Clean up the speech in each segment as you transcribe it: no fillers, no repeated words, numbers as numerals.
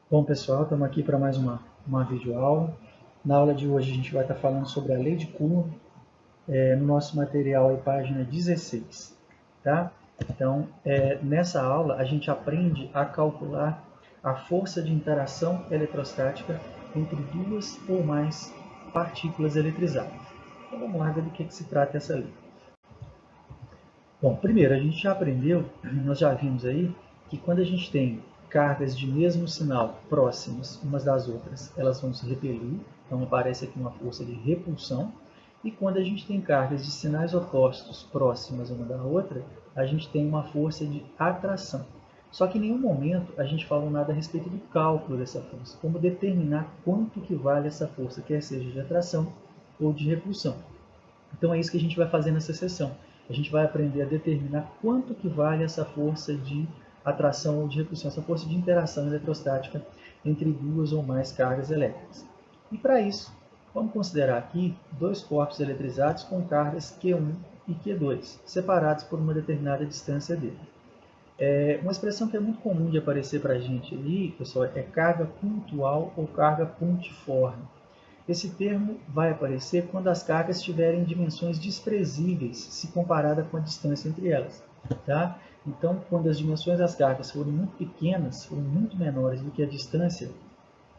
Bom, pessoal, estamos aqui para mais uma videoaula. Na aula de hoje a gente vai estar falando sobre a lei de Coulomb, no nosso material aí, página 16. Tá? Então, nessa aula a gente aprende a calcular a força de interação eletrostática entre duas ou mais partículas eletrizadas. Então vamos lá ver do que se trata essa lei. Bom, primeiro a gente já aprendeu, nós já vimos aí, que quando a gente tem cargas de mesmo sinal próximas umas das outras, elas vão se repelir, então aparece aqui uma força de repulsão, e quando a gente tem cargas de sinais opostos próximas uma da outra, a gente tem uma força de atração. Só que em nenhum momento a gente falou nada a respeito do cálculo dessa força, como determinar quanto que vale essa força, quer seja de atração ou de repulsão. Então é isso que a gente vai fazer nessa sessão. A gente vai aprender a determinar quanto que vale essa força de atração ou de repulsão, essa força de interação eletrostática entre duas ou mais cargas elétricas. E para isso, vamos considerar aqui dois corpos eletrizados com cargas Q1 e Q2, separados por uma determinada distância dele. Uma expressão que é muito comum de aparecer para a gente ali, pessoal, é carga pontual ou carga pontiforme. Esse termo vai aparecer quando as cargas tiverem dimensões desprezíveis se comparada com a distância entre elas. Tá? Então, quando as dimensões das cargas forem muito pequenas, forem muito menores do que a distância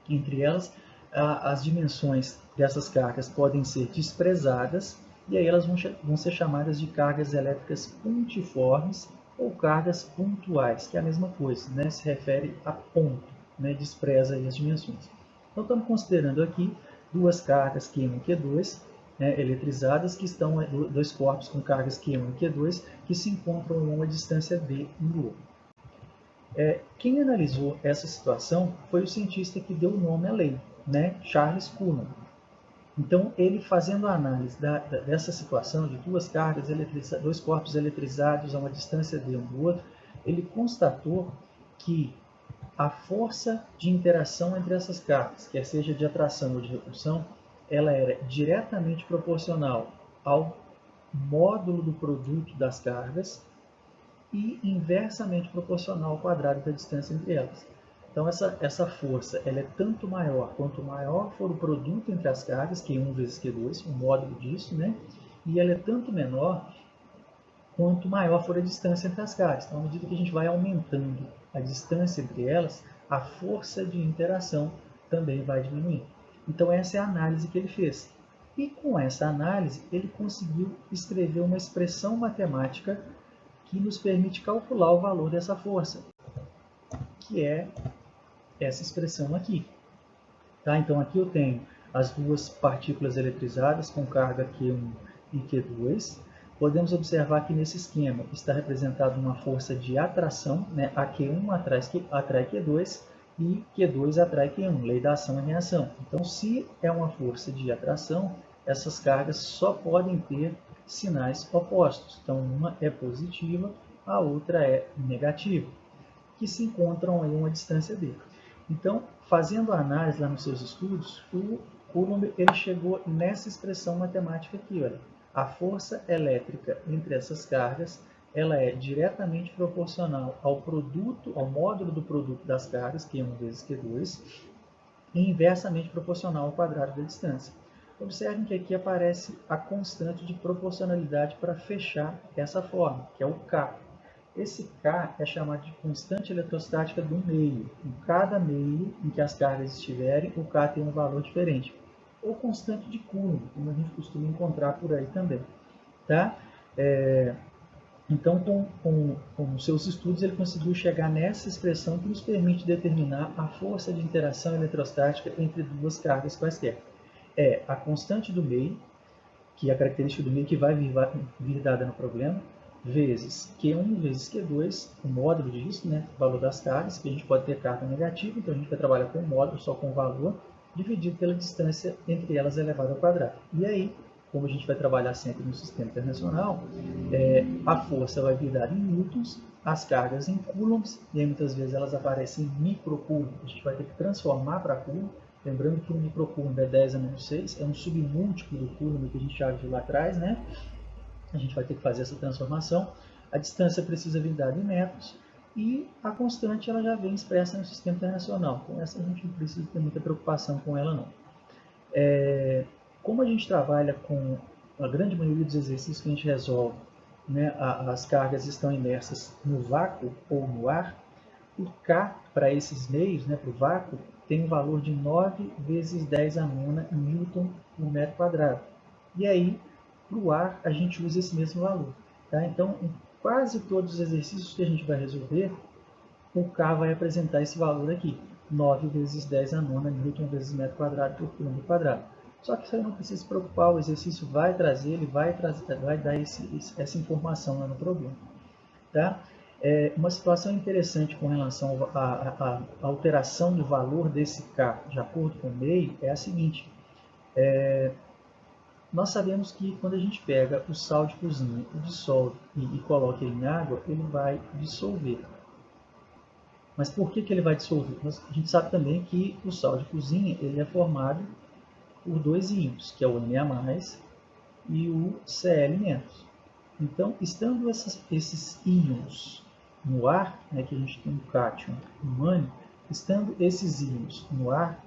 entre elas, as dimensões dessas cargas podem ser desprezadas e aí elas vão ser chamadas de cargas elétricas pontiformes ou cargas pontuais, que é a mesma coisa, né? Se refere a ponto, né? Despreza aí as dimensões. Então, estamos considerando aqui duas cargas Q1 e Q2, né, eletrizadas, que estão dois corpos com cargas Q1 e Q2, que se encontram a uma distância d um do outro. Quem analisou essa situação foi o cientista que deu o nome à lei, né, Charles Coulomb. Então, ele fazendo a análise dessa situação de duas cargas dois corpos eletrizados a uma distância d um do outro, ele constatou que a força de interação entre essas cargas, quer seja de atração ou de repulsão, ela era diretamente proporcional ao módulo do produto das cargas e inversamente proporcional ao quadrado da distância entre elas. Então, essa força ela é tanto maior quanto maior for o produto entre as cargas, Q1 vezes Q2, o módulo disso, né? E ela é tanto menor quanto maior for a distância entre as cargas. Então, à medida que a gente vai aumentando a distância entre elas, a força de interação também vai diminuindo. Então, essa é a análise que ele fez. E com essa análise, ele conseguiu escrever uma expressão matemática que nos permite calcular o valor dessa força, que é essa expressão aqui. Tá? Então, aqui eu tenho as duas partículas eletrizadas com carga Q1 e Q2. Podemos observar que nesse esquema está representada uma força de atração, né? A Q1 atrai Q2 e Q2 atrai Q1, lei da ação e reação. Então, se é uma força de atração, essas cargas só podem ter sinais opostos. Então, uma é positiva, a outra é negativa, que se encontram em uma distância d. Então, fazendo a análise lá nos seus estudos, o Coulomb ele chegou nessa expressão matemática aqui, olha. A força elétrica entre essas cargas, ela é diretamente proporcional ao produto, ao módulo do produto das cargas, Q1 vezes Q2, e inversamente proporcional ao quadrado da distância. Observem que aqui aparece a constante de proporcionalidade para fechar essa forma, que é o K. Esse K é chamado de constante eletrostática do meio. Em cada meio em que as cargas estiverem, o K tem um valor diferente. Ou constante de Coulomb, como a gente costuma encontrar por aí também. Tá? Então, com seus estudos, ele conseguiu chegar nessa expressão que nos permite determinar a força de interação eletrostática entre duas cargas quaisquer. É a constante do meio, que é a característica do meio que vai vir dada no problema, vezes Q1 vezes Q2, o módulo disso, né, o valor das cargas, que a gente pode ter carga negativa, então a gente vai trabalhar com o módulo, só com o valor, dividido pela distância entre elas elevada ao quadrado. E aí, como a gente vai trabalhar sempre no sistema internacional, a força vai vir dada em newtons, as cargas em coulombs, e aí muitas vezes elas aparecem em microcoulomb, a gente vai ter que transformar para coulomb. Lembrando que o microcoulomb é 10 a menos 6, é um submúltiplo do coulomb que a gente já viu lá atrás, né? A gente vai ter que fazer essa transformação. A distância precisa vir dada em metros e a constante ela já vem expressa no sistema internacional. Então essa a gente não precisa ter muita preocupação com ela não. Como a gente trabalha com a grande maioria dos exercícios que a gente resolve, né, as cargas estão imersas no vácuo ou no ar, o K para esses meios, né, para o vácuo, tem um valor de 9 vezes 10 a nona newton por metro quadrado. E aí, para o ar, a gente usa esse mesmo valor. Tá? Então, em quase todos os exercícios que a gente vai resolver, o K vai apresentar esse valor aqui, 9 vezes 10 a nona newton vezes metro quadrado por quilômetro quadrado. Só que isso aí não precisa se preocupar, o exercício vai trazer, ele vai dar essa informação lá no problema. Tá? Uma situação interessante com relação à alteração do valor desse K de acordo com o meio é a seguinte. Nós sabemos que quando a gente pega o sal de cozinha, o dissolve e coloca ele em água, ele vai dissolver. Mas por que ele vai dissolver? A gente sabe também que o sal de cozinha ele é formado por dois íons, que é o Na+, e o Cl-. Então, estando esses íons no ar, né, que a gente tem o cátion e o ânion, estando esses íons no ar,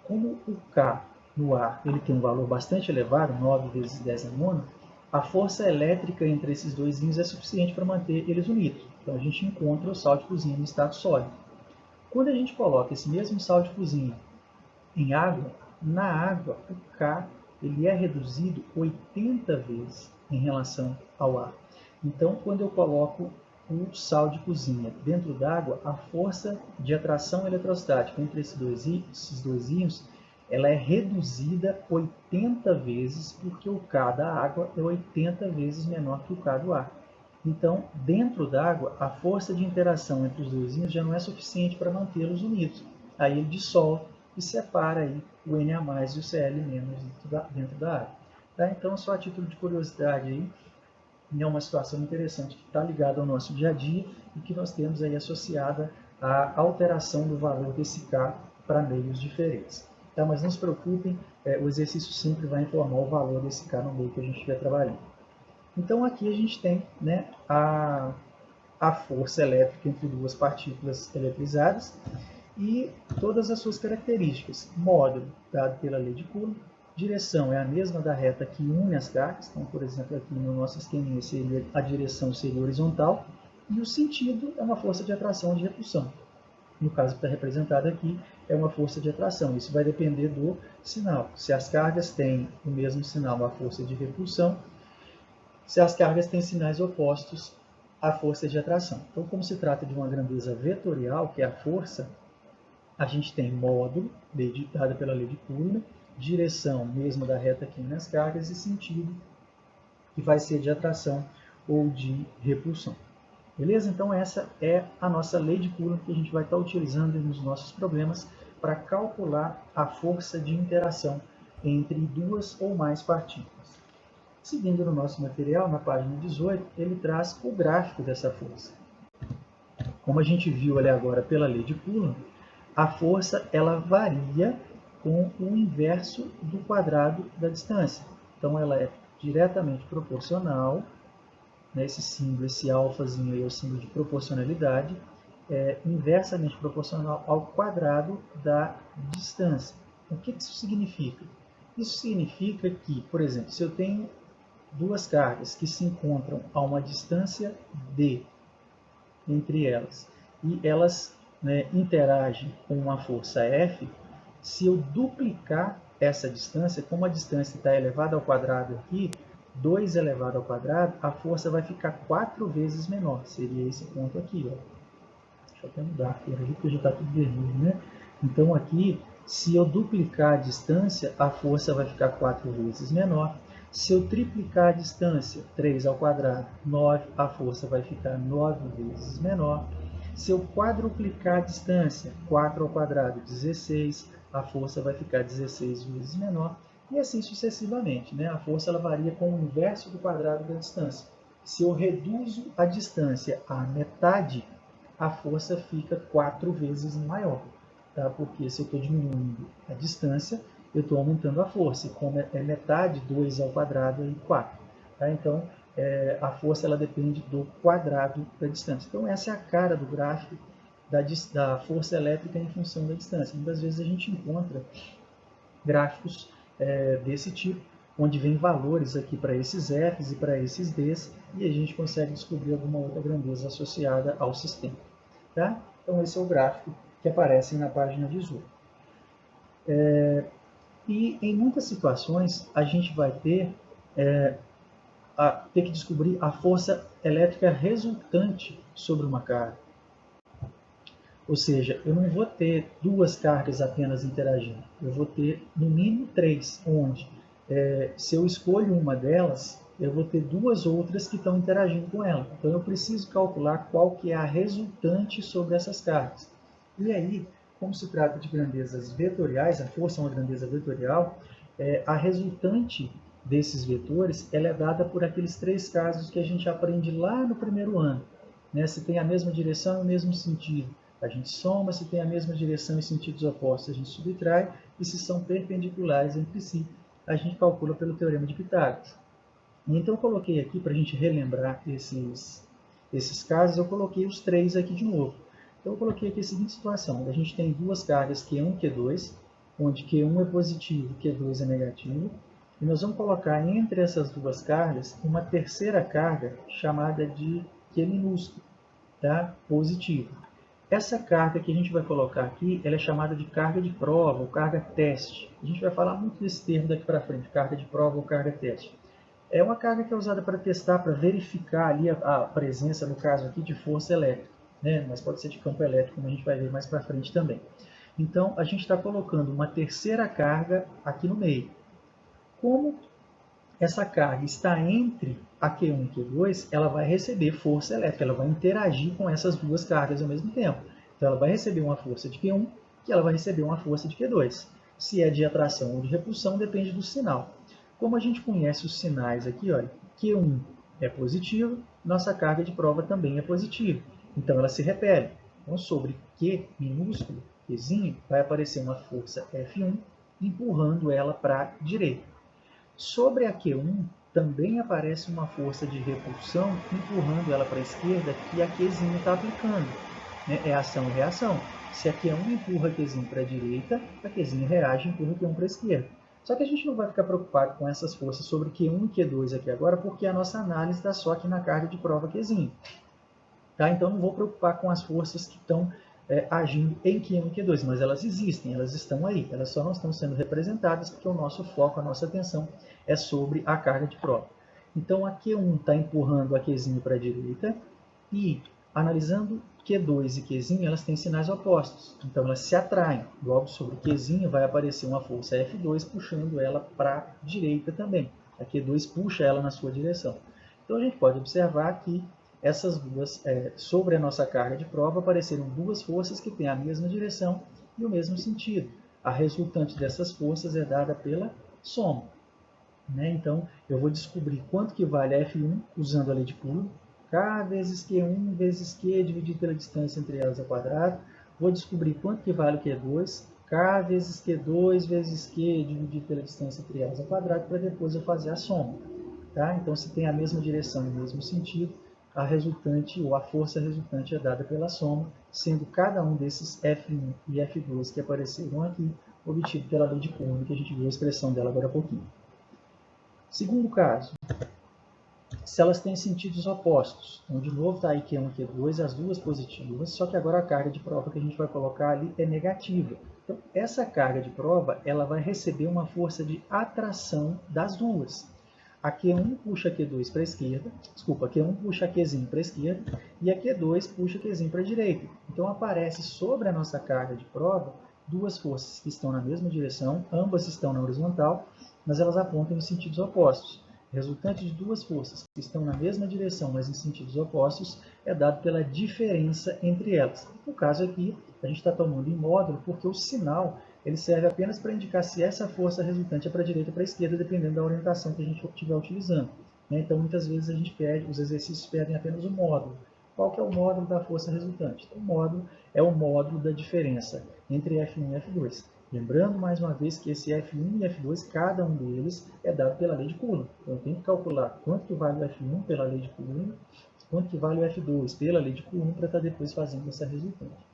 como o K no ar ele tem um valor bastante elevado, 9 vezes 10 a nona, a força elétrica entre esses dois íons é suficiente para manter eles unidos. Então, a gente encontra o sal de cozinha no estado sólido. Quando a gente coloca esse mesmo sal de cozinha em água, na água, o K ele é reduzido 80 vezes em relação ao ar. Então, quando eu coloco o sal de cozinha dentro d'água, a força de atração eletrostática entre esses dois íons ela é reduzida 80 vezes, porque o K da água é 80 vezes menor que o K do ar. Então, dentro d'água, a força de interação entre os dois íons já não é suficiente para mantê-los unidos. Aí ele dissolve e separa aí o Na+, e o Cl- dentro da água. Tá? Então, só a título de curiosidade, aí, é uma situação interessante que está ligada ao nosso dia a dia e que nós temos aí associada à alteração do valor desse K para meios diferentes. Tá? Mas não se preocupem, o exercício sempre vai informar o valor desse K no meio que a gente estiver trabalhando. Então aqui a gente tem, né, a força elétrica entre duas partículas eletrizadas e todas as suas características. Módulo dado pela lei de Coulomb, direção é a mesma da reta que une as cargas, então, por exemplo, aqui no nosso esqueminha a direção seria horizontal, e o sentido é uma força de atração ou de repulsão. No caso que está representado aqui, é uma força de atração. Isso vai depender do sinal. Se as cargas têm o mesmo sinal, a força de repulsão. Se as cargas têm sinais opostos, a força de atração. Então, como se trata de uma grandeza vetorial, que é a força, a gente tem módulo, dada pela lei de Coulomb, direção mesmo da reta aqui nas cargas e sentido, que vai ser de atração ou de repulsão. Beleza? Então essa é a nossa lei de Coulomb que a gente vai estar utilizando nos nossos problemas para calcular a força de interação entre duas ou mais partículas. Seguindo no nosso material, na página 18, ele traz o gráfico dessa força. Como a gente viu ali agora pela lei de Coulomb, a força ela varia com o inverso do quadrado da distância. Então ela é diretamente proporcional, né, esse símbolo, esse alfazinho aí é o símbolo de proporcionalidade, é inversamente proporcional ao quadrado da distância. O que isso significa? Isso significa que, por exemplo, se eu tenho duas cargas que se encontram a uma distância d entre elas e elas, né, interagem com uma força F, se eu duplicar essa distância, como a distância está elevada ao quadrado aqui, 2 elevado ao quadrado, a força vai ficar 4 vezes menor. Seria esse ponto aqui. Ó. Deixa eu até mudar a cor aqui, porque já está tudo vermelho, né? Então aqui, se eu duplicar a distância, a força vai ficar 4 vezes menor. Se eu triplicar a distância, 3 ao quadrado, 9, a força vai ficar 9 vezes menor. Se eu quadruplicar a distância, 4 ao quadrado, 16, a força vai ficar 16 vezes menor. E assim sucessivamente, né? A força ela varia com o inverso do quadrado da distância. Se eu reduzo a distância à metade, a força fica 4 vezes maior. Tá? Porque se eu estou diminuindo a distância, eu estou aumentando a força. E como é metade, 2 ao quadrado e 4. Tá? Então, a força ela depende do quadrado da distância. Então essa é a cara do gráfico da força elétrica em função da distância. Muitas vezes a gente encontra gráficos desse tipo, onde vem valores aqui para esses F's e para esses D's, e a gente consegue descobrir alguma outra grandeza associada ao sistema. Tá? Então esse é o gráfico que aparece na página 18. E em muitas situações a gente vai ter que descobrir a força elétrica resultante sobre uma carga. Ou seja, eu não vou ter duas cargas apenas interagindo, eu vou ter no mínimo três, onde se eu escolho uma delas, eu vou ter duas outras que estão interagindo com ela. Então eu preciso calcular qual que é a resultante sobre essas cargas. E aí, como se trata de grandezas vetoriais, a força é uma grandeza vetorial, a resultante desses vetores ela é dada por aqueles três casos que a gente aprende lá no primeiro ano. Né? Se tem a mesma direção e o mesmo sentido, a gente soma. Se tem a mesma direção e sentidos opostos, a gente subtrai, e se são perpendiculares entre si, a gente calcula pelo Teorema de Pitágoras. Então eu coloquei aqui, para a gente relembrar esses casos, eu coloquei os três aqui de novo. Então eu coloquei aqui a seguinte situação: a gente tem duas cargas Q1 e Q2, onde Q1 é positivo e Q2 é negativo, e nós vamos colocar entre essas duas cargas uma terceira carga chamada de Q minúsculo, tá? Positivo. Essa carga que a gente vai colocar aqui, ela é chamada de carga de prova ou carga teste. A gente vai falar muito desse termo daqui para frente, carga de prova ou carga teste. É uma carga que é usada para testar, para verificar ali a presença, no caso aqui, de força elétrica, né? Mas pode ser de campo elétrico, como a gente vai ver mais para frente também. Então, a gente está colocando uma terceira carga aqui no meio. Como essa carga está entre a Q1 e Q2, ela vai receber força elétrica, ela vai interagir com essas duas cargas ao mesmo tempo. Então ela vai receber uma força de Q1 e ela vai receber uma força de Q2. Se é de atração ou de repulsão, depende do sinal. Como a gente conhece os sinais aqui, olha, Q1 é positivo, nossa carga de prova também é positiva. Então ela se repele. Então sobre Q minúsculo, Qzinho, vai aparecer uma força F1 empurrando ela para a direita. Sobre a Q1, também aparece uma força de repulsão empurrando ela para a esquerda que a Qzinho está aplicando. Né? É ação e reação. Se a Q1 empurra a Qzinho para a direita, a Qzinho reage e empurra a Q1 para a esquerda. Só que a gente não vai ficar preocupado com essas forças sobre Q1 e Q2 aqui agora, porque a nossa análise está só aqui na carga de prova Qzinho. Tá? Então não vou preocupar com as forças que estão agindo em Q1 e Q2, mas elas existem, elas estão aí, elas só não estão sendo representadas porque o nosso foco, a nossa atenção é sobre a carga de prova. Então a Q1 está empurrando a Qzinho para a direita e, analisando Q2 e Qzinho, elas têm sinais opostos, então elas se atraem. Logo, sobre Qzinho vai aparecer uma força F2 puxando ela para a direita também. A Q2 puxa ela na sua direção. Então a gente pode observar que essas duas, sobre a nossa carga de prova, apareceram duas forças que têm a mesma direção e o mesmo sentido. A resultante dessas forças é dada pela soma. Né? Então, eu vou descobrir quanto que vale a F1 usando a lei de Coulomb. K vezes Q1 vezes Q dividido pela distância entre elas ao quadrado. Vou descobrir quanto que vale o Q2. K vezes Q2 vezes Q dividido pela distância entre elas ao quadrado, para depois eu fazer a soma. Tá? Então, se tem a mesma direção e o mesmo sentido, a resultante ou a força resultante é dada pela soma, sendo cada um desses F1 e F2 que apareceram aqui obtido pela lei de Coulomb, que a gente viu a expressão dela agora há pouquinho. Segundo caso, se elas têm sentidos opostos. Então, de novo, está aí Q1 e Q2, as duas positivas, só que agora a carga de prova que a gente vai colocar ali é negativa. Então, essa carga de prova ela vai receber uma força de atração das duas. A Q1 puxa a Q2 para a esquerda, a Q1 puxa a Qzinho para a esquerda e a Q2 puxa a Qzinho para a direita. Então aparece sobre a nossa carga de prova duas forças que estão na mesma direção, ambas estão na horizontal, mas elas apontam em sentidos opostos. O resultante de duas forças que estão na mesma direção, mas em sentidos opostos, é dado pela diferença entre elas. No caso aqui, a gente está tomando em módulo porque o sinal ele serve apenas para indicar se essa força resultante é para a direita ou para a esquerda, dependendo da orientação que a gente estiver utilizando. Então, muitas vezes a gente pede, os exercícios pedem apenas o módulo. Qual que é o módulo da força resultante? Então, o módulo é o módulo da diferença entre F1 e F2. Lembrando mais uma vez que esse F1 e F2, cada um deles é dado pela lei de Coulomb. Então eu tenho que calcular quanto que vale o F1 pela lei de Coulomb, quanto que vale o F2 pela lei de Coulomb para estar depois fazendo essa resultante.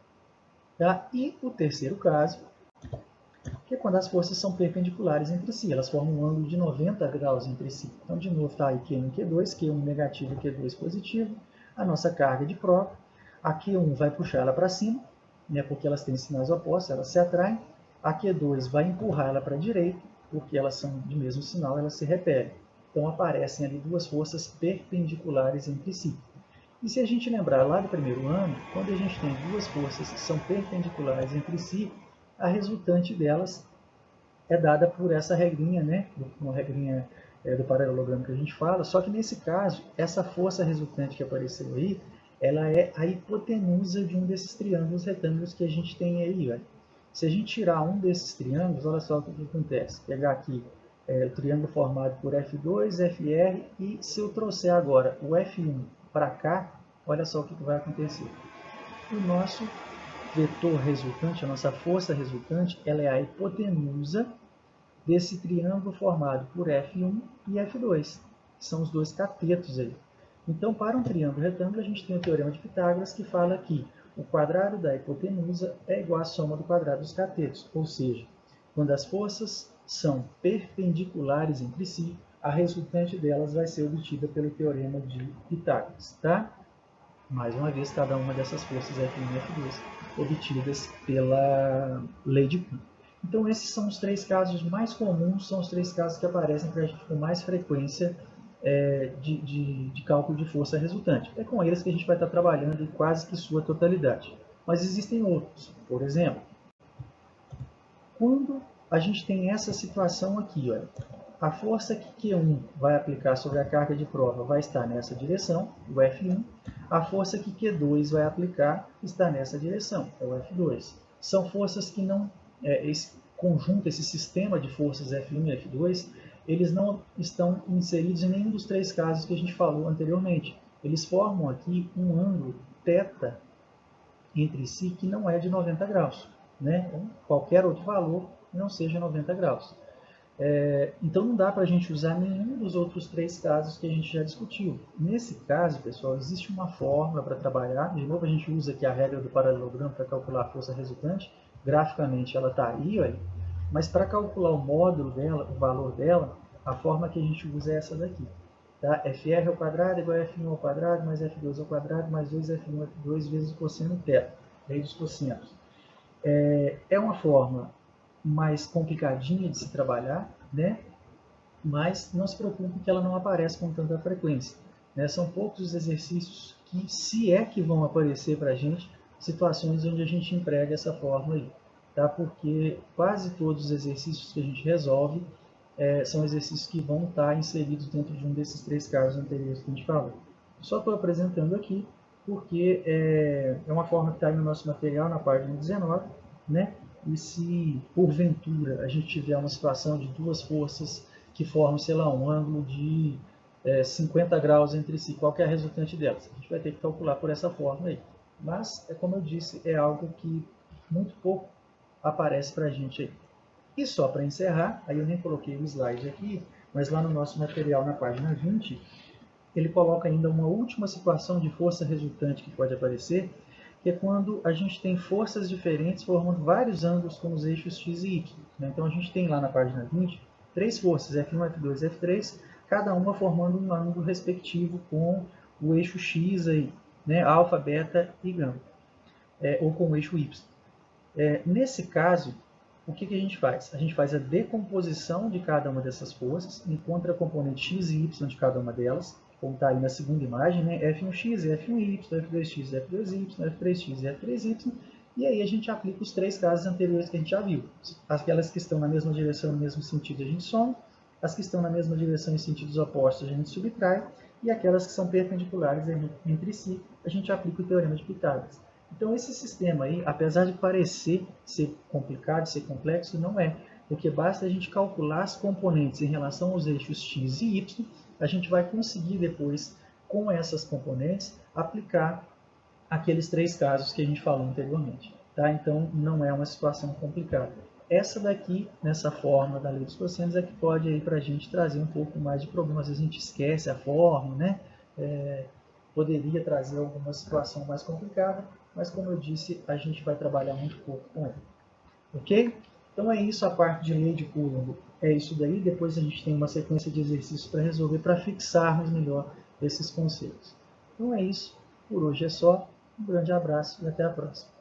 Tá? E o terceiro caso, que é quando as forças são perpendiculares entre si, elas formam um ângulo de 90 graus entre si. Então, de novo, está aí Q1 e Q2, Q1 negativo e Q2 positivo, a nossa carga de prova, a Q1 vai puxar ela para cima, né, porque elas têm sinais opostos, elas se atraem, a Q2 vai empurrar ela para a direita, porque elas são de mesmo sinal, elas se repelem. Então, aparecem ali duas forças perpendiculares entre si. E se a gente lembrar lá do primeiro ano, quando a gente tem duas forças que são perpendiculares entre si, a resultante delas é dada por essa regrinha, né? Uma regrinha do paralelogramo que a gente fala, só que nesse caso, essa força resultante que apareceu aí, ela é a hipotenusa de um desses triângulos retângulos que a gente tem aí. Olha. Se a gente tirar um desses triângulos, olha só o que acontece. Pegar aqui o triângulo formado por F2, FR, e se eu trouxer agora o F1 para cá, olha só o que vai acontecer. O nosso vetor resultante, a nossa força resultante, ela é a hipotenusa desse triângulo formado por F1 e F2, que são os dois catetos aí. Então, para um triângulo retângulo, a gente tem o teorema de Pitágoras que fala que o quadrado da hipotenusa é igual à soma do quadrado dos catetos, ou seja, quando as forças são perpendiculares entre si, a resultante delas vai ser obtida pelo teorema de Pitágoras, tá? Mais uma vez, cada uma dessas forças F1 e F2 obtidas pela lei de Coulomb. Então, esses são os três casos mais comuns, são os três casos que aparecem para a gente com mais frequência de cálculo de força resultante. É com eles que a gente vai estar trabalhando em quase que sua totalidade. Mas existem outros. Por exemplo, quando a gente tem essa situação aqui, olha, a força que Q1 vai aplicar sobre a carga de prova vai estar nessa direção, o F1. A força que Q2 vai aplicar está nessa direção, é o F2. São forças que não... esse conjunto, esse sistema de forças F1 e F2, eles não estão inseridos em nenhum dos três casos que a gente falou anteriormente. Eles formam aqui um ângulo θ entre si que não é de 90 graus. Né? Qualquer outro valor não seja 90 graus. Então não dá para a gente usar nenhum dos outros três casos que a gente já discutiu. Nesse caso, pessoal, existe uma fórmula para trabalhar. De novo, a gente usa aqui a regra do paralelogramo para calcular a força resultante. Graficamente ela está aí, olha. Mas para calcular o módulo dela, o valor dela, a forma que a gente usa é essa daqui. Tá? FR ao quadrado igual a F1 ao quadrado mais F2 ao quadrado mais 2F1 F2 vezes o cosseno θ, lei dos cossenos. É uma forma mais complicadinha de se trabalhar, né? Mas não se preocupe que ela não aparece com tanta frequência. Né? São poucos os exercícios que, se é que vão aparecer para a gente, situações onde a gente emprega essa fórmula aí. Tá? Porque quase todos os exercícios que a gente resolve são exercícios que vão estar inseridos dentro de um desses três casos anteriores que a gente falou. Só estou apresentando aqui porque é uma forma que está aí no nosso material, na página 19, né? E se, porventura, a gente tiver uma situação de duas forças que formam, sei lá, um ângulo de 50 graus entre si, qual que é a resultante delas? A gente vai ter que calcular por essa forma aí. Mas, como eu disse, é algo que muito pouco aparece para a gente aí. E só para encerrar, aí eu nem coloquei o slide aqui, mas lá no nosso material, na página 20, ele coloca ainda uma última situação de força resultante que pode aparecer, que é quando a gente tem forças diferentes formando vários ângulos com os eixos x e y. Então a gente tem lá na página 20, três forças, F1, F2 e F3, cada uma formando um ângulo respectivo com o eixo x aí, né, alfa, beta e gama, ou com o eixo y. Nesse caso, o que a gente faz? A gente faz a decomposição de cada uma dessas forças, encontra a componente x e y de cada uma delas, como está aí na segunda imagem, né? F1x, F1y, F2x, F2y, F3x e F3y, e aí a gente aplica os três casos anteriores que a gente já viu. Aquelas que estão na mesma direção, no mesmo sentido, a gente soma, as que estão na mesma direção em sentidos opostos, a gente subtrai, e aquelas que são perpendiculares entre si, a gente aplica o teorema de Pitágoras. Então esse sistema aí, apesar de parecer ser complicado, ser complexo, não é, porque basta a gente calcular as componentes em relação aos eixos x e y, a gente vai conseguir depois, com essas componentes, aplicar aqueles três casos que a gente falou anteriormente. Tá? Então não é uma situação complicada. essa daqui, nessa forma da lei dos cossenos, é que pode aí para a gente trazer um pouco mais de problema. Às vezes a gente esquece a forma, né? Poderia trazer alguma situação mais complicada, mas como eu disse, a gente vai trabalhar muito pouco com ela. Ok? Então é isso, a parte de lei de Coulomb é isso daí. Depois a gente tem uma sequência de exercícios para resolver, para fixarmos melhor esses conceitos. Então é isso, por hoje é só. Um grande abraço e até a próxima.